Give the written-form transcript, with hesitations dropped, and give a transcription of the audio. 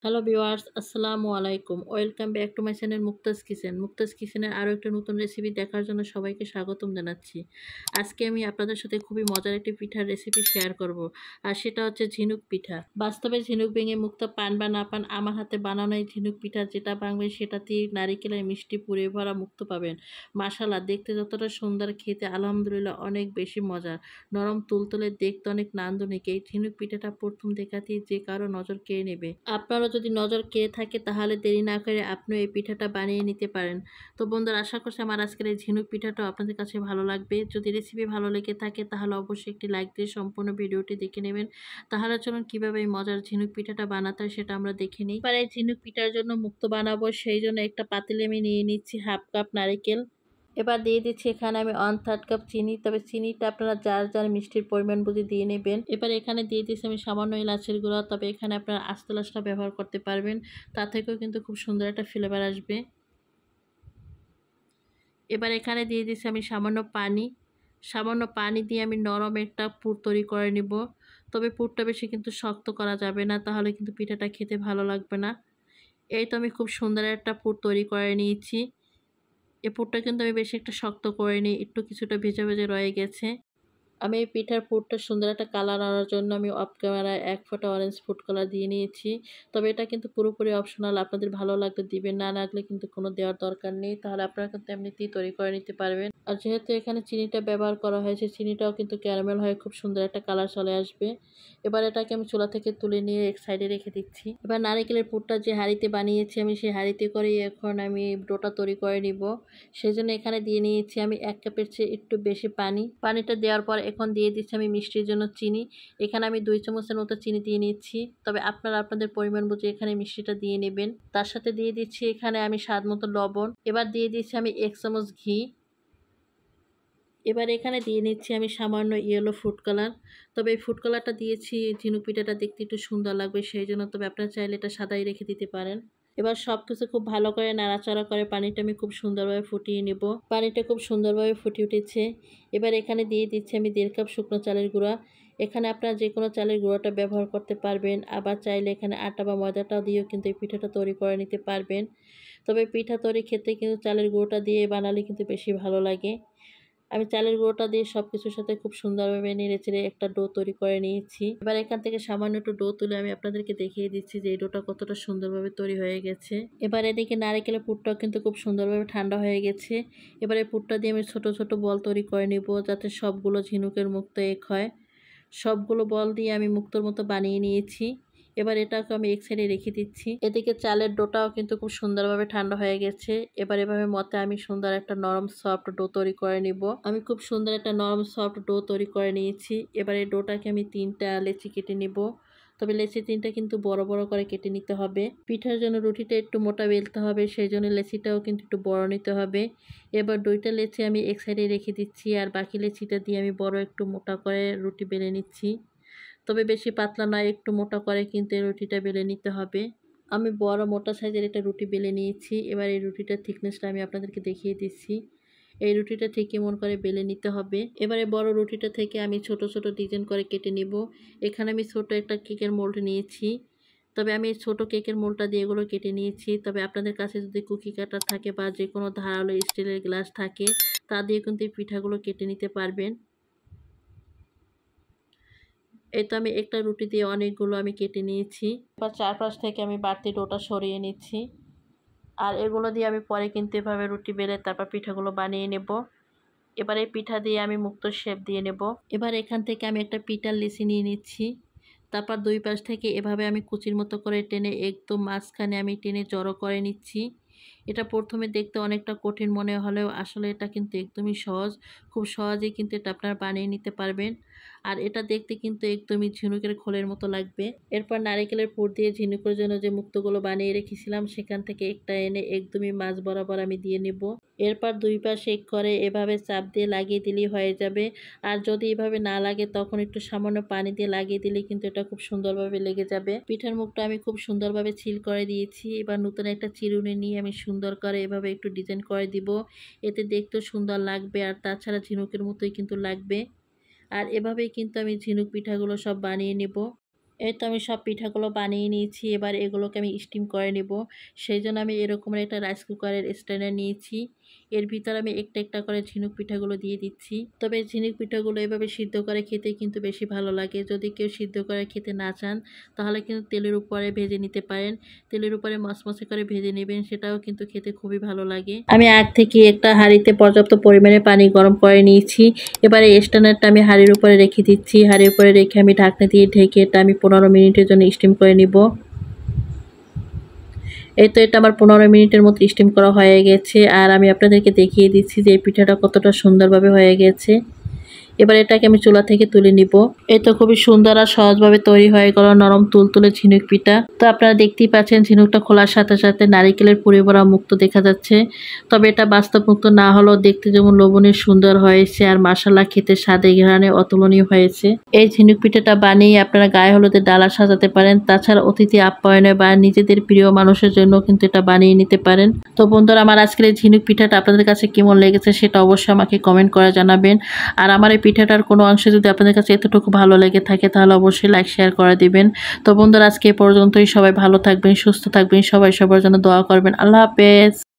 Hello viewers, আসসালামু আলাইকুম। Welcome back to my channel Mukta's kitchen. Mukta's কিচেনের আরও একটা নতুন রেসিপি দেখার জন্য সবাইকে স্বাগতম জানাচ্ছি। আজকে আমি আপনাদের সাথে খুবই মজার একটি পিঠার রেসিপি শেয়ার করব। আর সেটা হচ্ছে ঝিনুক পিঠা। বাস্তবে ঝিনুক ভেঙে মুক্তা পান বা না পান, আমার হাতে বানানো এই ঝিনুক পিঠা যেটা ভাঙবেন সেটাতেই নারিকেলের মিষ্টি পুরে ভরা মুক্ত পাবেন। মাশাআল্লাহ, দেখতে যতটা সুন্দর, খেতে আলহামদুলিল্লাহ অনেক বেশি মজার। নরম তুলতুলে, দেখতে অনেক নান্দনিক। এই ঝিনুক পিঠাটা প্রথম দেখাতেই যে কারো নজর কেড়ে নেবে। আপনারও যদি নজর কেড়ে থাকে তাহলে দেরি না করে আপনিও এই পিঠাটা বানিয়ে নিতে পারেন। তো বন্ধুরা, আশা করছি আমার আজকের এই ঝিনুক পিঠাটাও আপনাদের কাছে ভালো লাগবে। যদি রেসিপি ভালো লেগে থাকে তাহলে অবশ্যই একটি লাইক দিয়ে সম্পূর্ণ ভিডিওটি দেখে নেবেন। তাহলে চলুন কিভাবে এই মজার ঝিনুক পিঠাটা বানাতে হয় সেটা আমরা দেখে নিই। এবার এই ঝিনুক পিঠার জন্য মুক্তো বানাবো, সেই জন্য একটা পাতিলে আমি নিয়ে নিচ্ছি হাফ কাপ নারিকেল। এবার দিয়ে দিচ্ছি এখানে আমি 1/3 কাপ চিনি। তবে চিনিটা আপনারা যার যার মিষ্টির পরিমাণ বুঝে দিয়ে নেবেন। এবার এখানে দিয়ে দিচ্ছি আমি সামান্য এলাচের গুঁড়া। তবে এখানে আপনারা আস্ত এলাচটা ব্যবহার করতে পারবেন, তা থেকেও কিন্তু খুব সুন্দর একটা ফ্লেভার আসবে। এবার এখানে দিয়ে দিচ্ছি আমি সামান্য পানি দিয়ে আমি নরম একটা পুর তৈরি করে নিব। তবে পুরটা বেশি কিন্তু শক্ত করা যাবে না, তাহলে কিন্তু পিঠাটা খেতে ভালো লাগবে না। এই তো আমি খুব সুন্দর একটা পুর তৈরি করে নিয়েছি। এই পুরটা কিন্তু আমি বেশি একটা শক্ত করিনি, একটু কিছুটা ভেজা ভেজা রয়ে গেছে। আমি এই পিঠার পুরটা সুন্দর একটা কালার আনার জন্য আমি অফ ক্যামেরায় 1 ফোঁটা অরেঞ্জ ফুড কালার দিয়ে নিয়েছি। তবে এটা কিন্তু পুরোপুরি অপশনাল, আপনাদের ভালো লাগলে দিবেন, না লাগলে কিন্তু কোনো দেওয়ার দরকার নেই। তাহলে আপনারা কিন্তু এমনিতেই তৈরি করে নিতে পারবেন। আর যেহেতু এখানে চিনিটা ব্যবহার করা হয়েছে, চিনিটাও কিন্তু ক্যারামেল হয়ে খুব সুন্দর একটা কালার চলে আসবে। এবার এটাকে আমি চুলা থেকে তুলে নিয়ে এক সাইডে রেখে দিচ্ছি। এবার নারিকেলের পুরটা যে হাঁড়িতে বানিয়েছি আমি, সেই হাঁড়িতে করেই এখন আমি ডোটা তৈরি করে নিব। সেজন্য এখানে দিয়ে নিয়েছি আমি 1 কাপের চেয়ে একটু বেশি পানি। পানিটা দেওয়ার পর এখন দিয়ে দিচ্ছি আমি মিষ্টির জন্য চিনি। এখানে আমি 2 চামচের মতো চিনি দিয়ে নিচ্ছি। তবে আপনারা আপনাদের পরিমাণ বুঝে এখানে মিষ্টিটা দিয়ে নেবেন। তার সাথে দিয়ে দিচ্ছি এখানে আমি স্বাদ মতো লবণ। এবার দিয়ে দিচ্ছি আমি 1 চামচ ঘি। এবার এখানে দিয়ে নিচ্ছি আমি সামান্য ইয়েলো ফুড কালার। তবে এই ফুড কালারটা দিয়েছি ঝিনুক পিঠাটা দেখতে একটু সুন্দর লাগবে সেই জন্য, তবে আপনারা চাইলে এটা সাদাই রেখে দিতে পারেন। এবার সবকিছু খুব ভালো করে নাড়াচাড়া করে পানিটা আমি খুব সুন্দরভাবে ফুটিয়ে নেব। পানিটা খুব সুন্দরভাবে ফুটে উঠেছে। এবার এখানে দিয়ে দিচ্ছি আমি 1.5 কাপ শুকনো চালের গুঁড়া। এখানে আপনারা যে কোনো চালের গুঁড়োটা ব্যবহার করতে পারবেন, আবার চাইলে এখানে আটা বা ময়দাটাও দিয়েও কিন্তু এই পিঠাটা তৈরি করে নিতে পারবেন। তবে পিঠা তৈরি ক্ষেত্রে কিন্তু চালের গুঁড়োটা দিয়ে বানালে কিন্তু বেশি ভালো লাগে। আমি চালের গুঁড়োটা দিয়ে সবকিছুর সাথে খুব সুন্দরভাবে নেড়েচেড়ে একটা ডো তৈরি করে নিয়েছি। এবার এখান থেকে সামান্য একটু ডো তুলে আমি আপনাদেরকে দেখিয়ে দিচ্ছি যে এই ডোটা কতটা সুন্দরভাবে তৈরি হয়ে গেছে। এবার এদিকে নারকেলের পুরটাও কিন্তু খুব সুন্দরভাবে ঠান্ডা হয়ে গেছে। এবার এই পুরটা দিয়ে আমি ছোট ছোট বল তৈরি করে নিব, যাতে সবগুলো ঝিনুকের মুক্ত এক হয়। সবগুলো বল দিয়ে আমি মুক্তোর মতো বানিয়ে নিয়েছি। এবার এটাকে আমি এক সাইডে রেখে দিচ্ছি। এদিকে চালের ডোটাও কিন্তু খুব সুন্দরভাবে ঠান্ডা হয়ে গেছে। এবার এভাবে মতে আমি সুন্দর একটা নরম সফট ডো তৈরি করে নিব। আমি খুব সুন্দর একটা নরম সফট ডো তৈরি করে নিয়েছি। এবার এই ডোটাকে আমি 3টা লেচি কেটে নিব। তবে লেচি 3টা কিন্তু বড় বড় করে কেটে নিতে হবে। পিঠার জন্য রুটিটা একটু মোটা বেলতে হবে, সেই জন্য লেচিটাও কিন্তু একটু বড় নিতে হবে। এবার 2টা লেচি আমি এক সাইডে রেখে দিচ্ছি, আর বাকি লেচিটা দিয়ে আমি বড় একটু মোটা করে রুটি বেলে নিচ্ছি। তবে বেশি পাতলা নয়, একটু মোটা করে কিন্তু এই রুটিটা বেলে নিতে হবে। আমি বড় মোটা সাইজের একটা রুটি বেলে নিয়েছি। এবার এই রুটিটার থিকনেসটা আমি আপনাদেরকে দেখিয়ে দিচ্ছি। এই রুটিটা থেকে মন করে বেলে নিতে হবে। এবারে বড় রুটিটা থেকে আমি ছোট ছোট ডিজাইন করে কেটে নিব। এখানে আমি ছোট একটা কেকের মোল্ড নিয়েছি। তবে আমি এই ছোট কেকের মোল্ডটা দিয়ে এগুলো কেটে নিয়েছি। তবে আপনাদের কাছে যদি কুকি কাটার থাকে বা যে কোনো ধারালো স্টিলের গ্লাস থাকে, তা দিয়ে কিন্তু এই পিঠাগুলো কেটে নিতে পারবেন। এই তো আমি একটা রুটি দিয়ে অনেকগুলো আমি কেটে নিয়েছি। এবার চারপাশ থেকে আমি বাড়তি ডোটা সরিয়ে নিচ্ছি। আর এগুলো দিয়ে আমি পরে কিন্তু এভাবে রুটি বেলে তারপর পিঠাগুলো বানিয়ে নেব। এবার এই পিঠা দিয়ে আমি মুক্তো শেপ দিয়ে নেব। এবার এখান থেকে আমি একটা পিঠার লিচি নিয়ে নিচ্ছি। তারপর 2 পাশ থেকে এভাবে আমি কুচির মতো করে টেনে একদম মাঝখানে আমি টেনে জড়ো করে নিচ্ছি। এটা প্রথমে দেখতে অনেকটা কঠিন মনে হলেও আসলে এটা কিন্তু একদমই সহজ। খুব সহজেই কিন্তু এটা আপনারা বানিয়ে নিতে পারবেন। আর এটা দেখতে কিন্তু একদমই ঝিনুকের খোলের মতো লাগবে। এরপর নারিকেলের পুর দিয়ে ঝিনুকের জন্য যে মুক্তোগুলো বানিয়ে রেখেছিলাম সেখান থেকে একটা এনে একদমই মাঝ বরাবর আমি দিয়ে নেব। এরপর 2 পাশ এক করে এভাবে চাপ দিয়ে লাগিয়ে দিলেই হয়ে যাবে। আর যদি এভাবে না লাগে তখন একটু সামান্য পানি দিয়ে লাগিয়ে দিলে কিন্তু এটা খুব সুন্দরভাবে লেগে যাবে। পিঠার মুখটা আমি খুব সুন্দরভাবে সিল করে দিয়েছি। এবার নতুন একটা চিরুনি নিয়ে আমি সুন্দর করে এভাবে একটু ডিজাইন করে দিব। এতে দেখতেও সুন্দর লাগবে, আর তাছাড়া ঝিনুকের মতোই কিন্তু লাগবে। আর এভাবেই কিন্তু আমি ঝিনুক পিঠাগুলো সব বানিয়ে নেব। এই তো আমি সব পিঠাগুলো বানিয়ে নিয়েছি। এবার এগুলোকে আমি স্টিম করে নিব। সেইজন্য আমি এরকমের একটা রাইস কুকারের স্ট্যান্ডার নিয়েছি। এর ভিতরে আমি একটা, একটা করে ঝিনুক পিঠাগুলো দিয়ে দিচ্ছি। তবে ঝিনুক পিঠাগুলো এভাবে সিদ্ধ করে খেতে কিন্তু বেশি ভালো লাগে। যদি কেউ সিদ্ধ করে খেতে না চান তাহলে কিন্তু তেলের উপরে ভেজে নিতে পারেন। তেলের উপরে মচমচে করে ভেজে নেবেন, সেটাও কিন্তু খেতে খুবই ভালো লাগে। আমি আগ থেকে একটা হাঁড়িতে পর্যাপ্ত পরিমাণে পানি গরম করে নিয়েছি। এবারে স্ট্যান্ডারটা আমি হাঁড়ির উপরে রেখে দিচ্ছি। হাঁড়ির উপরে রেখে আমি ঢাকনা দিয়ে ঢেকে এটা আমি 15 মিনিটের জন্য স্টিম করে নিব। এই তো এটা আমার 15 মিনিটের মতো স্টিম করা হয়ে গেছে। আর আমি আপনাদেরকে দেখিয়ে দিচ্ছি যে এই পিঠাটা কতটা সুন্দরভাবে হয়ে গেছে। এবার এটাকে আমি চুলা থেকে তুলে নিব। এই তো খুবই সুন্দর আর সহজভাবে তৈরি হয়ে গেল নরম তুলতুলে ঝিনুক পিঠা। তো আপনারা দেখতেই পাচ্ছেন ঝিনুকটা খোলার সাথে সাথে নারিকেলের পুরে ভরা মুক্ত দেখা যাচ্ছে। তবে এটা বাস্তব মুক্ত না হলেও দেখতে যেমন লোভনীয় সুন্দর হয়েছে আর মাশাআল্লাহ খেতে স্বাদে ঘ্রাণে অতুলনীয় হয়েছে। এই ঝিনুক পিঠাটা বানিয়ে আপনারা গায়ে হলুদের ডালা সাজাতে পারেন। তাছাড়া অতিথি আপ্যায়নে বা নিজেদের প্রিয় মানুষের জন্য কিন্তু এটা বানিয়ে নিতে পারেন। তো বন্ধুরা, আমার আজকের এই ঝিনুক পিঠাটা আপনাদের কাছে কেমন লেগেছে সেটা অবশ্যই আমাকে কমেন্ট করে জানাবেন। আর আমার এই পিঠাটার কোনো অংশ যদি আপনাদের কাছে এতটুকু ভালো লেগে থাকে তাহলে অবশ্যই লাইক শেয়ার করে দিবেন। তো বন্ধুরা, আজকে এ পর্যন্তই। সবাই ভালো থাকবেন, সুস্থ থাকবেন, সবাই সবার জন্য দোয়া করবেন। আল্লাহ হাফেজ।